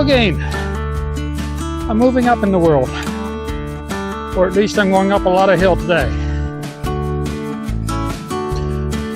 again. I'm moving up in the world, or at least I'm going up a lot of hill today.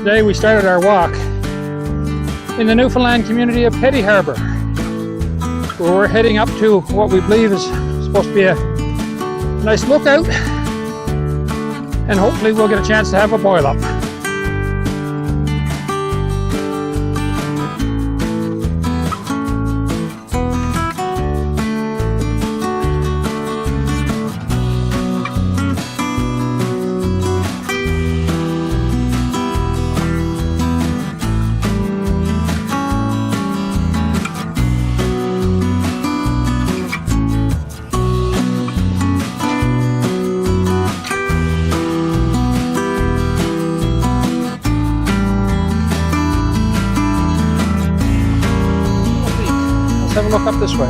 Today we started our walk in the Newfoundland community of Harbour, where we're heading up to what we believe is supposed to be a nice lookout, and hopefully we'll get a chance to have a boil up. Have a look up this way.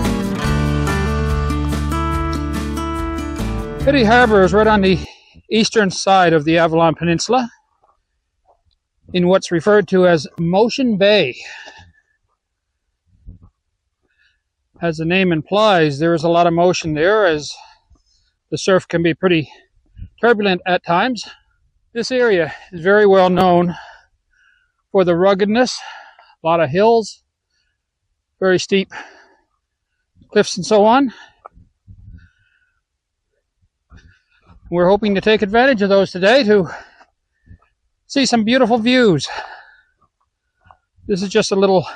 Harbour is right on the eastern side of the Avalon Peninsula in what's referred to as Motion Bay. As the name implies, there is a lot of motion there, as the surf can be pretty turbulent at times. This area is very well known for the ruggedness, a lot of hills, very steep cliffs and so on. We're hoping to take advantage of those today to see some beautiful views. This is just a little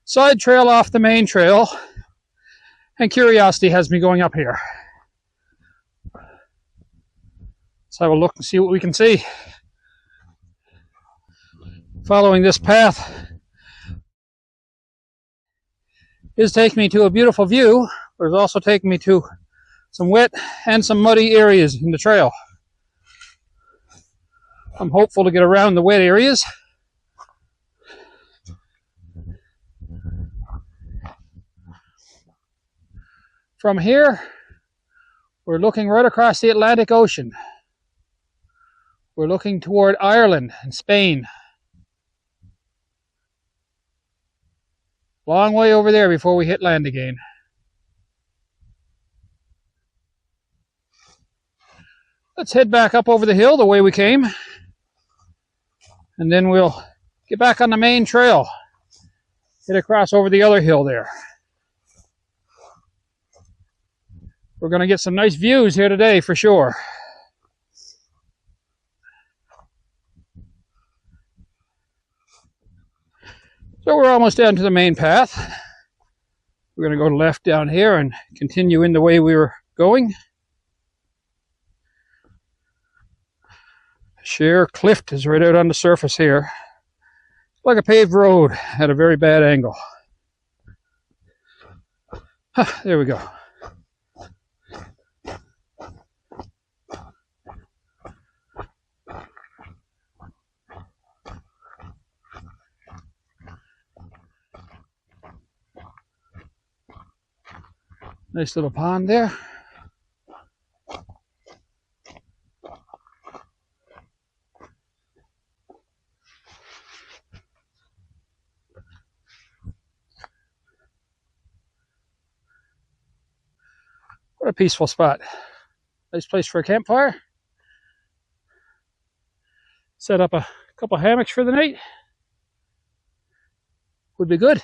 side trail off the main trail, and curiosity has me going up here. Let's have a look and see what we can see. Following this path is taking me to a beautiful view, but it's also taking me to some wet and some muddy areas in the trail. I'm hopeful to get around the wet areas. From here, we're looking right across the Atlantic Ocean. We're looking toward Ireland and Spain. Long way over there before we hit land again. Let's head back up over the hill the way we came, and then we'll get back on the main trail, head across over the other hill there. We're going to get some nice views here today for sure. So we're almost down to the main path. We're going to go left down here and continue in the way we were going. Sheer cliff is right out on the surface here. Like a paved road at a very bad angle. There we go. Nice little pond there. What a peaceful spot. Nice place for a campfire. Set up a couple hammocks for the night. Would be good.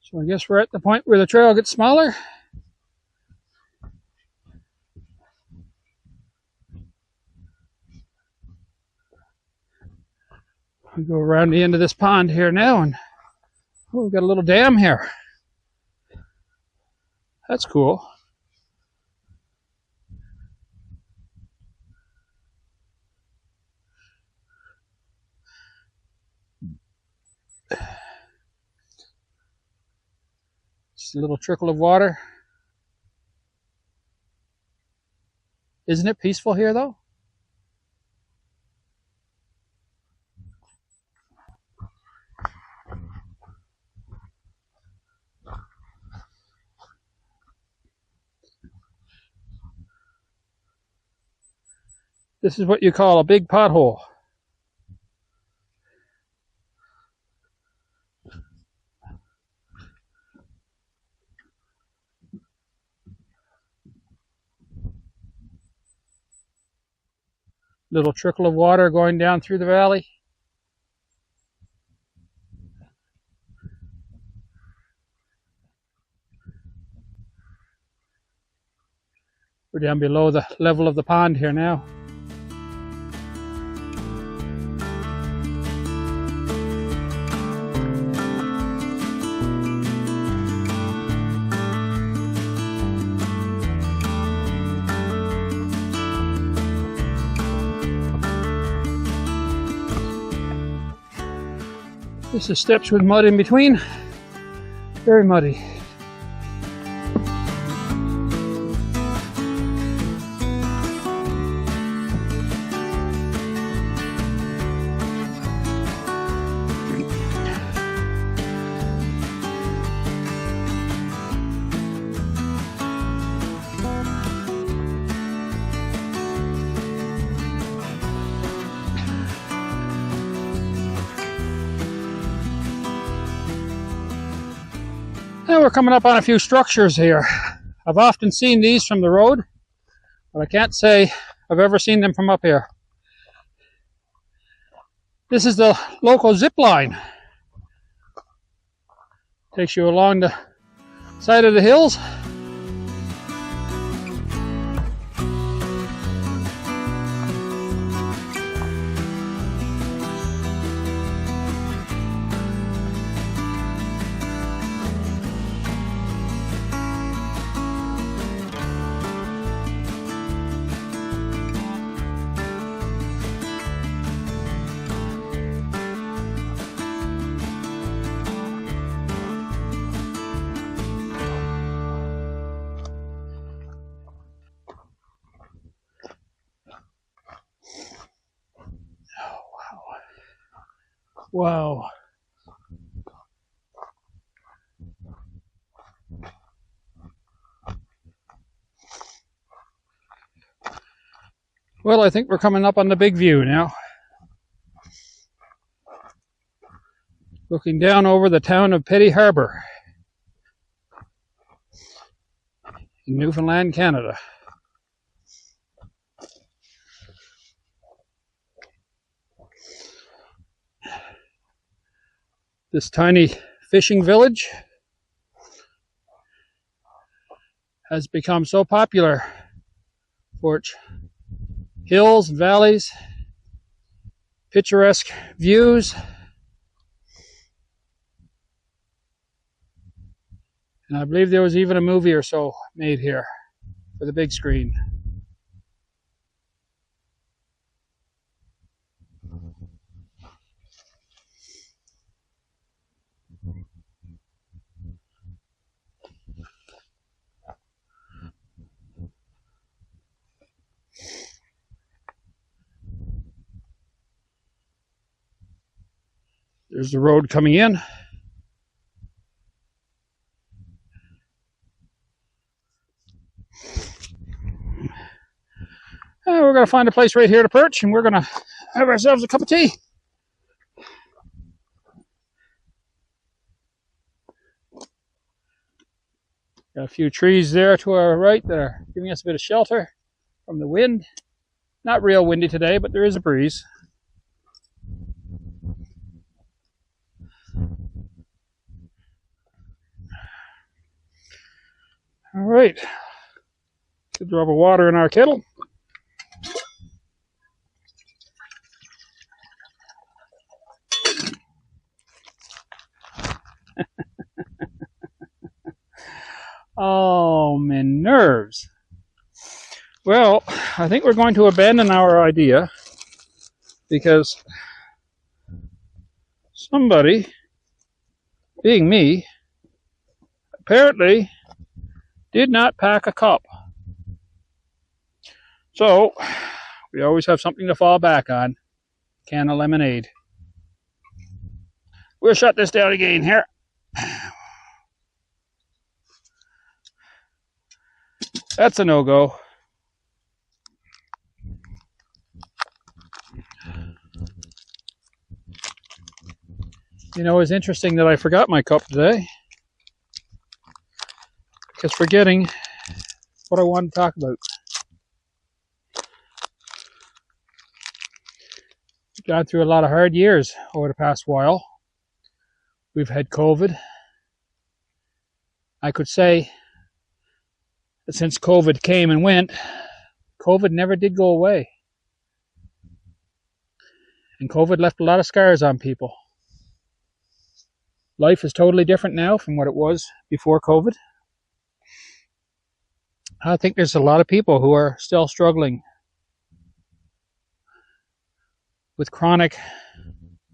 So I guess we're at the point where the trail gets smaller. We go around the end of this pond here now, and oh, we've got a little dam here. That's cool. Just a little trickle of water. Isn't it peaceful here, though? This is what you call a big pothole. Little trickle of water going down through the valley. We're down below the level of the pond here now. This is steps with mud in between. Very muddy. Now we're coming up on a few structures here. I've often seen these from the road, but I can't say I've ever seen them from up here. This is the local zip line. Takes you along the side of the hills. Wow. Well, I think we're coming up on the big view now. Looking down over the town of Harbour in Newfoundland, Canada. This tiny fishing village has become so popular for its hills and valleys, picturesque views, and I believe there was even a movie or so made here for the big screen. There's the road coming in. We're going to find a place right here to perch, and we're going to have ourselves a cup of tea. Got a few trees there to our right that are giving us a bit of shelter from the wind. Not real windy today, but there is a breeze. All right, a drop of water in our kettle. Oh, my nerves. Well, I think we're going to abandon our idea because somebody, being me, apparently did not pack a cup. So, we always have something to fall back on. Can of lemonade. We'll shut this down again here. That's a no-go. You know, it's interesting that I forgot my cup today, because forgetting what I wanted to talk about. We've gone through a lot of hard years over the past while. We've had COVID. I could say that since COVID came and went, COVID never did go away. And COVID left a lot of scars on people. Life is totally different now from what it was before COVID. I think there's a lot of people who are still struggling with chronic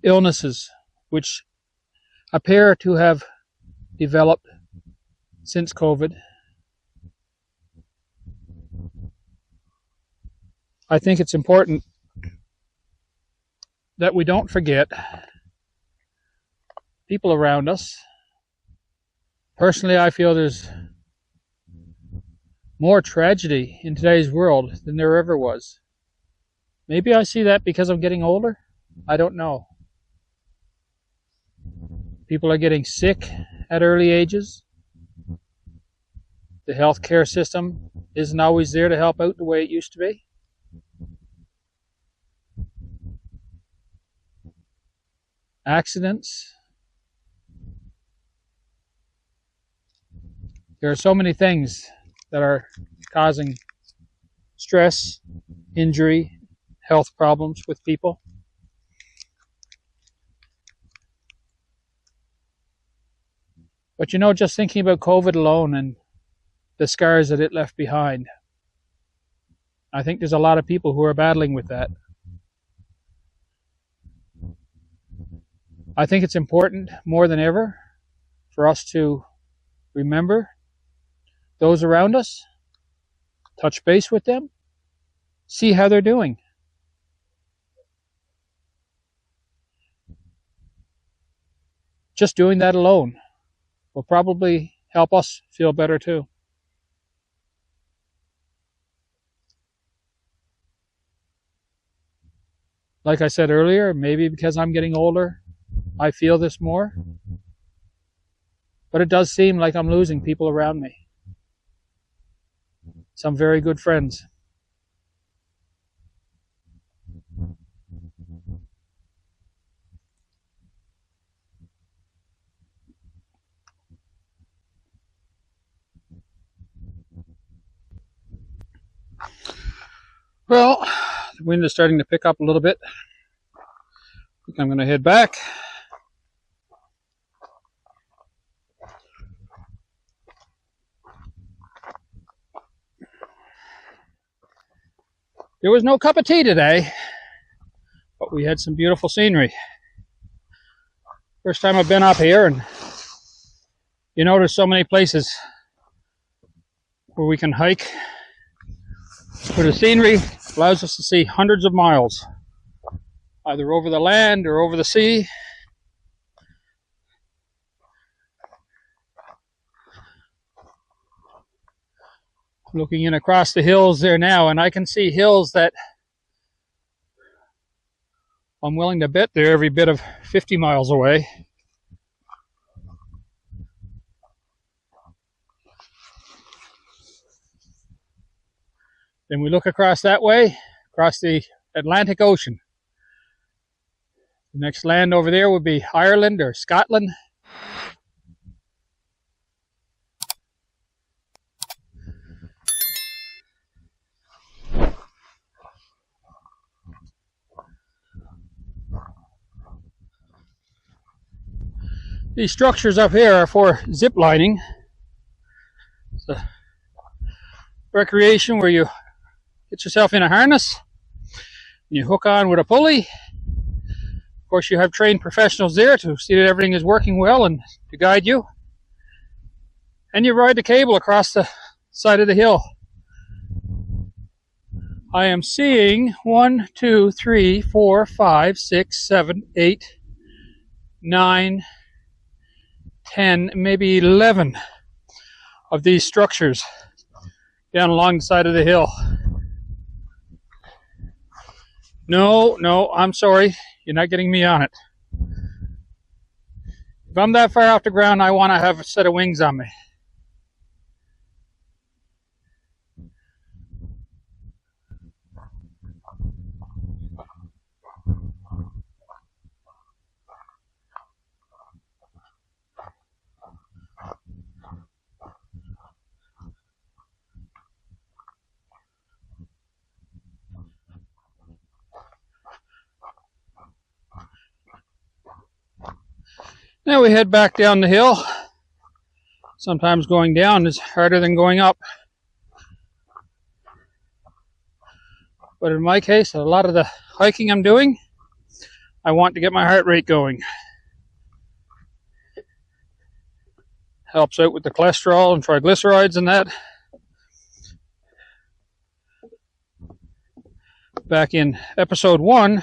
illnesses, which appear to have developed since COVID. I think it's important that we don't forget people around us. Personally, I feel there's more tragedy in today's world than there ever was. Maybe I see that because I'm getting older. I don't know. People are getting sick at early ages. The healthcare system isn't always there to help out the way it used to be. Accidents. There are so many things that are causing stress, injury, health problems with people. But you know, just thinking about COVID alone and the scars that it left behind, I think there's a lot of people who are battling with that. I think it's important more than ever for us to remember those around us, touch base with them, see how they're doing. Just doing that alone will probably help us feel better too. Like I said earlier, maybe because I'm getting older, I feel this more. But it does seem like I'm losing people around me. Some very good friends. Well, the wind is starting to pick up a little bit. I think I'm going to head back. There was no cup of tea today, but we had some beautiful scenery. First time I've been up here, and you know, there's so many places where we can hike, where the scenery allows us to see hundreds of miles, either over the land or over the sea. Looking in across the hills there now, and I can see hills that I'm willing to bet they're every bit of 50 miles away. Then we look across that way, across the Atlantic Ocean. The next land over there would be Ireland or Scotland. These structures up here are for zip lining. It's a recreation where you get yourself in a harness, you hook on with a pulley. Of course, you have trained professionals there to see that everything is working well and to guide you. And you ride the cable across the side of the hill. I am seeing 1, 2, 3, 4, 5, 6, 7, 8, 9, 10, maybe 11 of these structures down along the side of the hill. No, I'm sorry. You're not getting me on it. If I'm that far off the ground, I want to have a set of wings on me. Now we head back down the hill. Sometimes going down is harder than going up. But in my case, a lot of the hiking I'm doing, I want to get my heart rate going. Helps out with the cholesterol and triglycerides and that. Back in episode 1,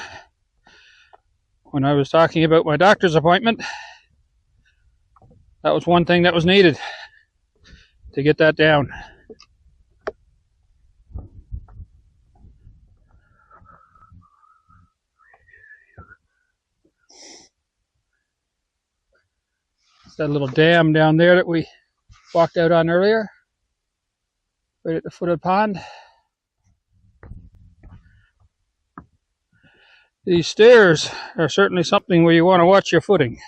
when I was talking about my doctor's appointment, that was one thing that was needed to get that down. It's that little dam down there that we walked out on earlier, right at the foot of the pond. These stairs are certainly something where you want to watch your footing.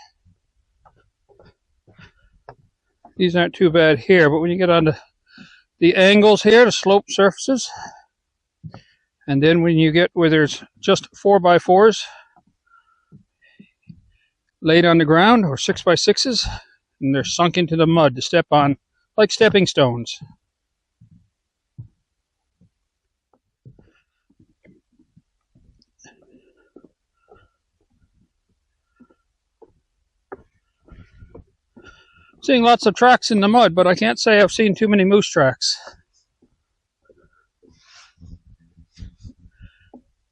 These aren't too bad here, but when you get onto the angles here, the slope surfaces, and then when you get where there's just 4x4s laid on the ground, or 6x6s, and they're sunk into the mud to step on like stepping stones. Seeing lots of tracks in the mud, but I can't say I've seen too many moose tracks.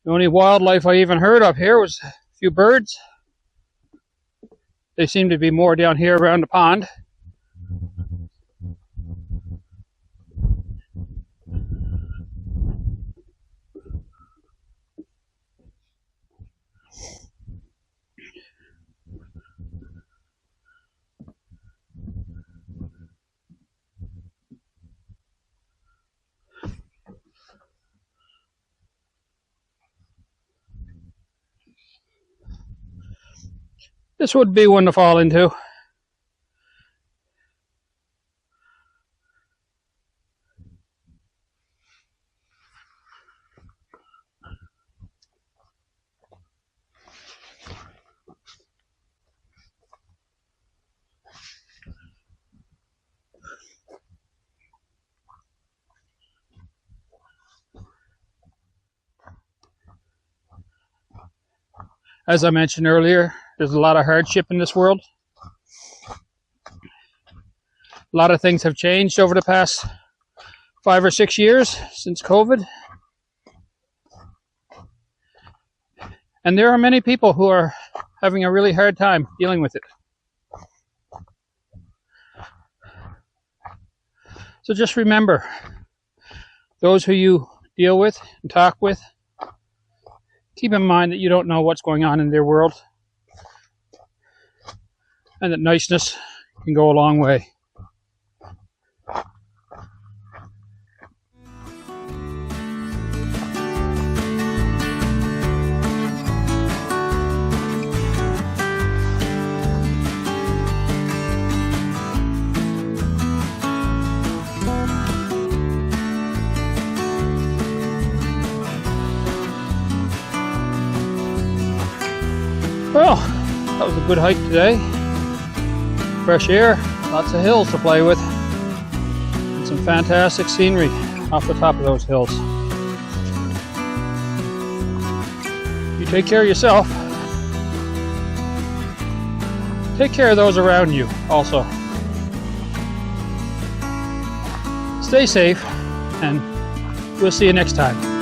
The only wildlife I even heard of here was a few birds. They seem to be more down here around the pond. This would be one to fall into. As I mentioned earlier, there's a lot of hardship in this world. A lot of things have changed over the past 5 or 6 years since COVID. And there are many people who are having a really hard time dealing with it. So just remember, those who you deal with and talk with, keep in mind that you don't know what's going on in their world, and that niceness can go a long way. Well, that was a good hike today. Fresh air, lots of hills to play with, and some fantastic scenery off the top of those hills. You take care of yourself. Take care of those around you also. Stay safe, and we'll see you next time.